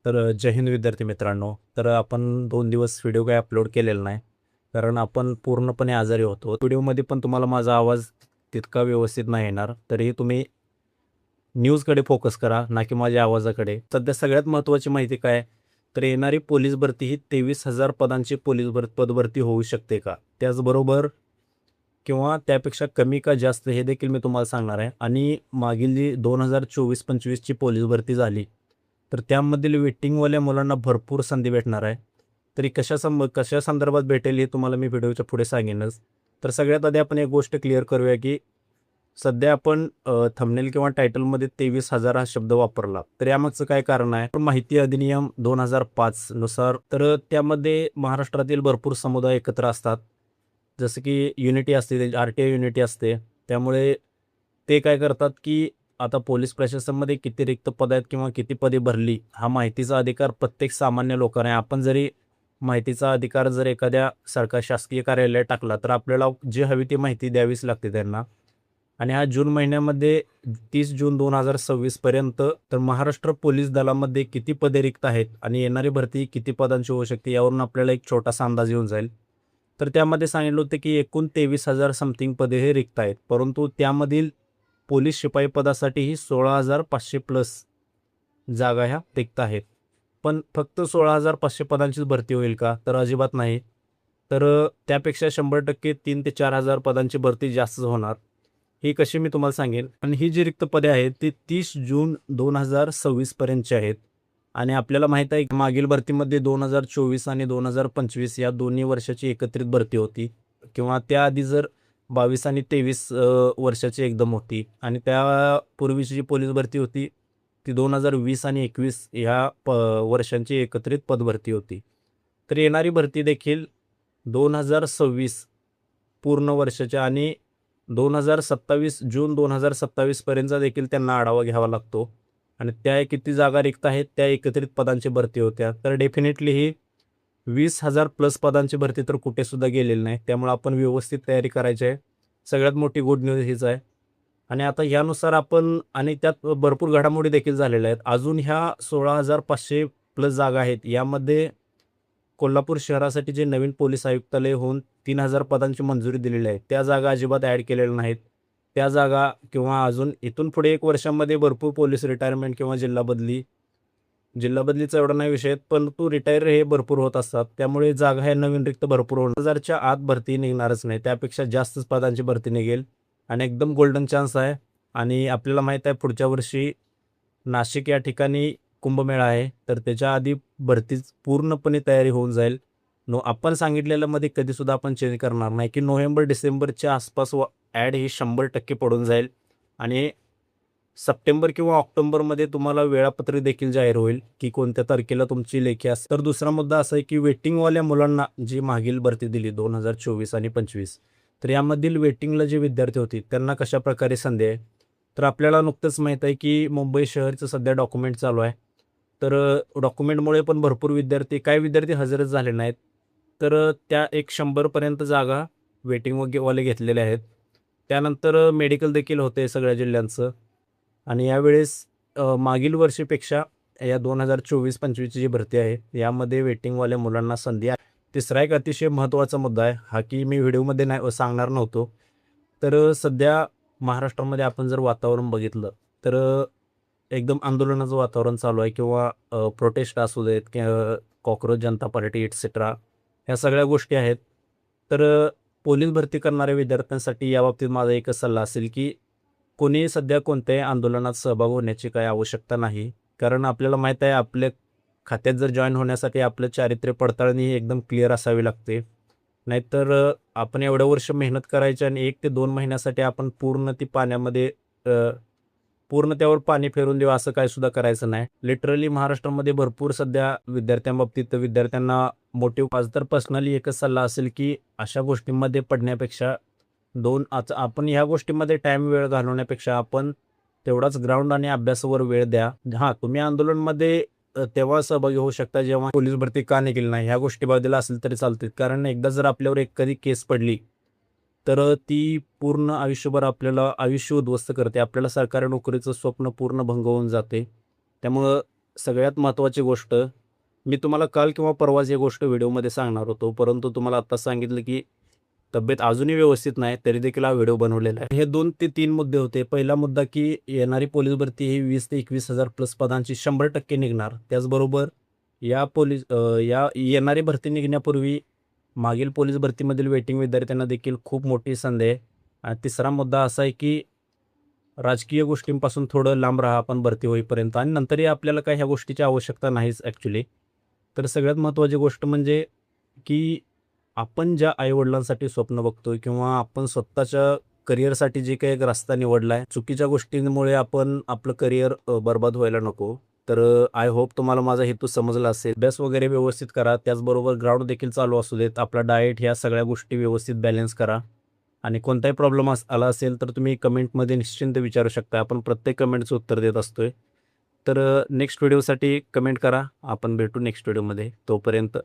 तर जय हिंद विद्यार्थी मित्रांनो. तर आपण 2 दिवस व्हिडिओ काही अपलोड केलेला नाही, कारण आपण पूर्णपणे आजारी होतो. व्हिडिओमध्ये पण तुम्हाला माझा आवाज तितका व्यवस्थित नाही येणार. तरीही तुम्ही न्यूजकडे फोकस करा, ना की माझ्या आवाजाकडे. सध्या सगळ्यात महत्त्वाची माहिती काय आहे, तर येणारी पोलीस भरती ही 23,000 पदांची पदभरती होऊ शकते का? त्याचबरोबर किंवा त्यापेक्षा कमी का जास्त हे देखील मी तुम्हाला सांगणार आहे. आणि मागील जी 2024-25 ची पोलीस भरती झाली, तर त्यामधील वेटिंगवाल्या मुलांना भरपूर संधी भेटणार आहे. तरी कशा संदर्भात भेटेल हे तुम्हाला मी व्हिडिओच्या पुढे सांगेनच. तर सगळ्यात आधी आपण एक गोष्ट क्लिअर करूया, की सध्या आपण थंबनेल किंवा टायटलमध्ये 23,000 हा शब्द वापरला. तर यामागचं काय कारण आहे? माहिती अधिनियम 2005 नुसार तर त्यामध्ये महाराष्ट्रातील भरपूर समुदाय एकत्र असतात. जसं की युनिटी असते, आर-टी-आय युनिटी असते. त्यामुळे ते काय करतात, की आता पोलीस प्रशासनामध्ये किती रिक्त पद आहेत किंवा किती पदे भरली, हा माहितीचा अधिकार प्रत्येक सामान्य लोकांना आहे. आपण जरी माहितीचा अधिकार जर एखाद्या सरकार शासकीय कार्यालयात टाकला, तर आपल्याला जी हवी ती माहिती द्यावीच लागते त्यांना. आणि हा जून महिन्यामध्ये 30 जून 2026 पर्यंत तर महाराष्ट्र पोलीस दलामध्ये किती पदे रिक्त आहेत आणि येणारी भरती किती पदांची होऊ शकते, यावरून आपल्याला एक छोटासा अंदाज येऊन जाईल. तर त्यामध्ये सांगितलं होतं, की एकूण 23,000 समथिंग पदे हे रिक्त आहेत. परंतु त्यामधील पोलीस शिपाई पदासाठीही 16,500 प्लस जागा ह्या रिक्त आहेत. पण फक्त 16,500 पदांचीच भरती होईल का? तर अजिबात नाही. तर त्यापेक्षा 100% 3,000 ते 4,000 पदांची भरती जास्तच होणार. ही कशी मी तुम्हाला सांगेन. आणि ही जी रिक्त पदे आहेत ती 30 जून 2026 पर्यंतची आहेत. आणि आपल्याला माहीत आहे की मागील भरतीमध्ये 2024 आणि 2025 या दोन्ही वर्षाची एकत्रित भरती होती, किंवा त्याआधी जर 22 आणि 23 वर्षाची एकदम होती. आणि त्यापूर्वीची जी पोलीस भरती होती ती 2020 आणि 21 ह्या वर्षांची एकत्रित पदभरती होती. तर येणारी भरती देखील 2026 पूर्ण वर्षाच्या आणि 2027 जून 2027 पर्यंतचा देखील त्यांना आढावा घ्यावा लागतो. आणि त्या किती जागा रिक्त आहेत त्या एकत्रित पदांची भरती होत्या. तर डेफिनेटली ही 20,000 प्लस पदांची भरती तर कुठेसुद्धा गेलेली नाही. त्यामुळे आपण व्यवस्थित तयारी करायची आहे. सगळ्यात मोठी गुड न्यूज हीच आहे. आणि आता ह्यानुसार आपण आणि त्यात भरपूर घडामोडी देखील झालेल्या आहेत. अजून ह्या 16,500 प्लस जागा आहेत. यामध्ये कोल्हापूर शहरासाठी जे नवीन पोलीस आयुक्तालय होऊन 3,000 पदांची मंजुरी दिलेली आहे, त्या जागा अजिबात ॲड केलेल्या नाहीत. त्या जागा किंवा अजून इथून पुढे 1 वर्षामध्ये भरपूर पोलीस रिटायरमेंट किंवा जिल्हा बदलीचा एवढा नाही विषय, परंतु रिटायर हे भरपूर होत असतात. त्यामुळे जागा ह्या नवीन रिक्त भरपूर होणार. 1000च्या आत भरती निघणारच नाही. त्यापेक्षा जास्तच पदांची भरती निघेल आणि एकदम गोल्डन चान्स आहे. आणि आपल्याला माहीत आहे पुढच्या वर्षी नाशिक या ठिकाणी कुंभमेळा आहे. तर त्याच्या आधी भरतीच पूर्णपणे तयारी होऊन जाईल. आपण सांगितलेल्यामध्ये कधीसुद्धा आपण चेंज करणार नाही, की नोव्हेंबर-डिसेंबरच्या आसपास ॲड ही 100% पडून जाईल. आणि सप्टेंबर किंवा ऑक्टोबरमध्ये तुम्हाला वेळापत्रक देखील जाहीर होईल, की कोणत्या तारखेला तुमची लेखी असते. तर दुसरा मुद्दा असा आहे, की वेटिंगवाल्या मुलांना जी मागील भरती दिली 2024 आणि 25, तर यामधील वेटिंगला जे विद्यार्थी होते त्यांना कशाप्रकारे संधी आहे? तर आपल्याला नुकतंच माहीत आहे, की मुंबई शहरचं सध्या डॉक्युमेंट चालू आहे. तर डॉक्युमेंटमुळे पण भरपूर काही विद्यार्थी हजरच झाले नाहीत. तर त्या एक 100 पर्यंत जागा वेटिंगवाले घेतलेले आहेत. त्यानंतर मेडिकल देखील होते सगळ्या जिल्ह्यांचं. आणि यावेळेस मागील वर्षीपेक्षा या 2024-25 जी भरती आहे, यामध्ये वेटिंगवाल्या मुलांना संधी आहे. तिसरा एक अतिशय महत्त्वाचा मुद्दा आहे, हा की मी व्हिडिओमध्ये नाही सांगणार नव्हतो. तर सध्या महाराष्ट्रामध्ये आपण जर वातावरण बघितलं, तर एकदम आंदोलनाचं वातावरण चालू आहे, किंवा प्रोटेस्ट असू देत किंवा कॉकरोच जनता पार्टी एटसेट्रा, ह्या सगळ्या गोष्टी आहेत. तर पोलीस भरती करणाऱ्या विद्यार्थ्यांसाठी याबाबतीत माझा एकच सल्ला असेल, की कोणी सध्या कोणत्याही आंदोलनात सहभाग होण्याची काही आवश्यकता नाही. कारण आपल्याला माहीत आहे आपल्या खात्यात जर जॉइन होण्यासाठी आपलं चारित्र्य पडताळणी ही एकदम क्लिअर असावी लागते. नाहीतर आपण एवढं वर्ष मेहनत करायची आणि 1 ते 2 महिन्यासाठी आपण पूर्ण त्यावर पाणी फेरून देऊ असं काही सुद्धा करायचं नाही. लिटरली महाराष्ट्रामध्ये भरपूर सध्या विद्यार्थ्यांबाबतीत विद्यार्थ्यांना मोटिव्ह. माझा तर पर्सनली एकच सल्ला असेल, की अशा गोष्टींमध्ये पडण्यापेक्षा आपण ह्या गोष्टीमध्ये वेळ घालवण्यापेक्षा आपण तेवढाच ग्राउंड आणि अभ्यासावर वेळ द्या. हां, तुम्ही आंदोलनमध्ये तेव्हा सहभागी होऊ शकता जेव्हा पोलीस भरती का निघाली नाही ह्या गोष्टीबद्दल असेल तरी चालते. कारण एकदा जर आपल्यावर कधी केस पडली, तर ती पूर्ण आयुष्यभर आपल्याला आयुष्य उद्ध्वस्त करते. आपल्याला सरकारी नोकरीचं स्वप्न पूर्ण भंग होऊन जाते. त्यामुळं सगळ्यात महत्त्वाची गोष्ट, मी तुम्हाला काल किंवा परवाच ही गोष्ट व्हिडिओमध्ये सांगणार होतो, परंतु तुम्हाला आत्ताच सांगितलं की तब्येत अजूनही व्यवस्थित नाही, तरी देखील हा व्हिडिओ बनवलेला आहे. हे 2 ते 3 मुद्दे होते. पहिला मुद्दा की येणारी पोलीस भरती ही 20 ते 21,000 प्लस पदांची 100% निघणार. त्याचबरोबर या येणारी भरती निघण्यापूर्वी मागील पोलीस भरतीमधील वेटिंग विद्यार्थ्यांना देखील खूप मोठी संधी आहे. आणि तिसरा मुद्दा असा आहे की राजकीय गोष्टींपासून थोडं लांब राहा आपण भरती होईपर्यंत आणि नंतरही आपल्याला काही ह्या गोष्टीची आवश्यकता नाहीच ॲक्च्युली. तर सगळ्यात महत्त्वाची गोष्ट म्हणजे की आपण ज्या आई-वडिलांसाठी स्वप्न बघतोय किंवा आपण स्वतःच्या करिअरसाठी जे काही एक रस्ता निवडला आहे, चुकीच्या गोष्टींमुळे आपण आपलं करिअर बरबाद व्हायला नको. तर आय होप तुम्हाला माझा हेतू समजला असेल. अभ्यास वगैरे व्यवस्थित करा. त्याचबरोबर ग्राउंड देखील चालू असू देत. आपला डाएट ह्या सगळ्या गोष्टी व्यवस्थित बॅलन्स करा. आणि कोणताही प्रॉब्लेम आला असेल तर तुम्ही कमेंटमध्ये निश्चिंत विचारू शकता. आपण प्रत्येक कमेंटचं उत्तर देत असतोय. तर नेक्स्ट व्हिडिओसाठी कमेंट करा. आपण भेटू नेक्स्ट व्हिडिओमध्ये. तोपर्यंत